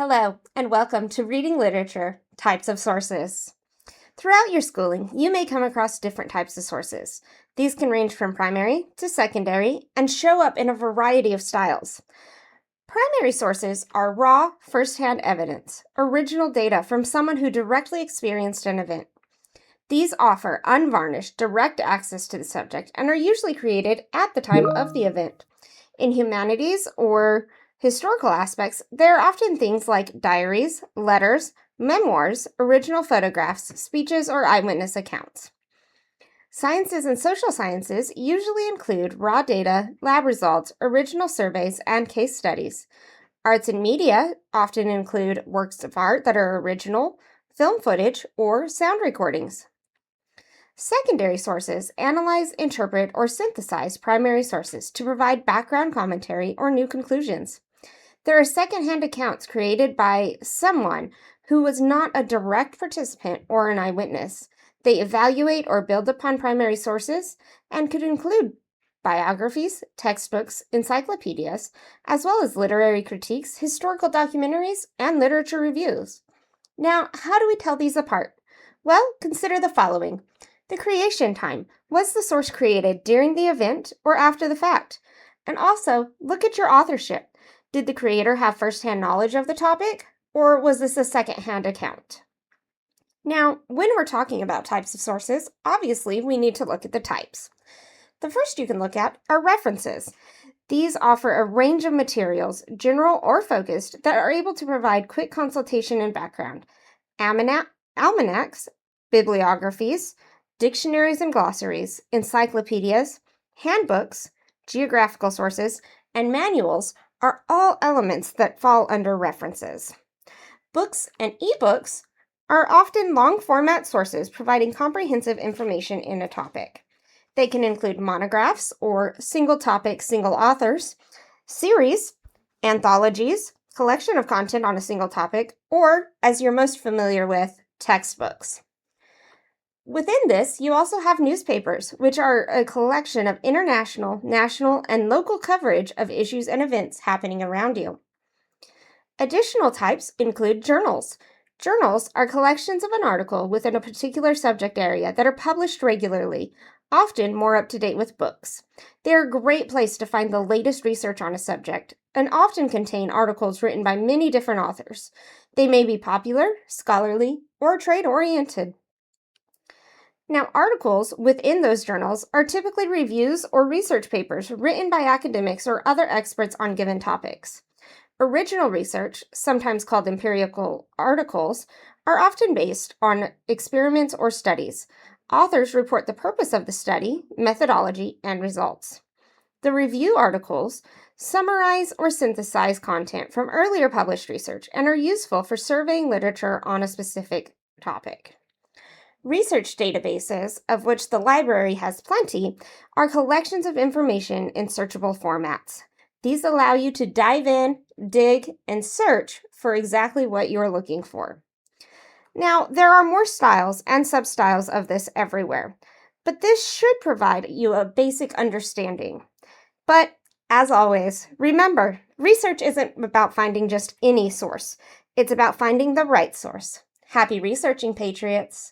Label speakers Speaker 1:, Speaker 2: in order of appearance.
Speaker 1: Hello, and welcome to Reading Literature, Types of Sources. Throughout your schooling, you may come across different types of sources. These can range from primary to secondary and show up in a variety of styles. Primary sources are raw, first-hand evidence, original data from someone who directly experienced an event. These offer unvarnished, direct access to the subject and are usually created at the time of the event. In humanities or historical aspects, there are often things like diaries, letters, memoirs, original photographs, speeches, or eyewitness accounts. Sciences and social sciences usually include raw data, lab results, original surveys, and case studies. Arts and media often include works of art that are original, film footage, or sound recordings. Secondary sources analyze, interpret, or synthesize primary sources to provide background commentary or new conclusions. There are secondhand accounts created by someone who was not a direct participant or an eyewitness. They evaluate or build upon primary sources and could include biographies, textbooks, encyclopedias, as well as literary critiques, historical documentaries, and literature reviews. Now, how do we tell these apart? Well, consider the following. The creation time. Was the source created during the event or after the fact? And also, look at your authorship. Did the creator have first-hand knowledge of the topic, or was this a second-hand account? Now, when we're talking about types of sources, obviously we need to look at the types. The first you can look at are references. These offer a range of materials, general or focused, that are able to provide quick consultation and background. Almanacs, bibliographies, dictionaries and glossaries, encyclopedias, handbooks, geographical sources, and manuals are all elements that fall under references. Books and ebooks are often long-format sources providing comprehensive information in a topic. They can include monographs or single topic, single authors, series, anthologies, collection of content on a single topic, or, as you're most familiar with, textbooks. Within this, you also have newspapers, which are a collection of international, national, and local coverage of issues and events happening around you. Additional types include journals. Journals are collections of an article within a particular subject area that are published regularly, often more up to date with books. They are a great place to find the latest research on a subject, and often contain articles written by many different authors. They may be popular, scholarly, or trade-oriented. Now, articles within those journals are typically reviews or research papers written by academics or other experts on given topics. Original research, sometimes called empirical articles, are often based on experiments or studies. Authors report the purpose of the study, methodology, and results. The review articles summarize or synthesize content from earlier published research and are useful for surveying literature on a specific topic. Research databases, of which the library has plenty, are collections of information in searchable formats. These allow you to dive in, dig, and search for exactly what you're looking for. Now, there are more styles and substyles of this everywhere, but this should provide you a basic understanding. But, as always, remember, research isn't about finding just any source. It's about finding the right source. Happy researching, Patriots!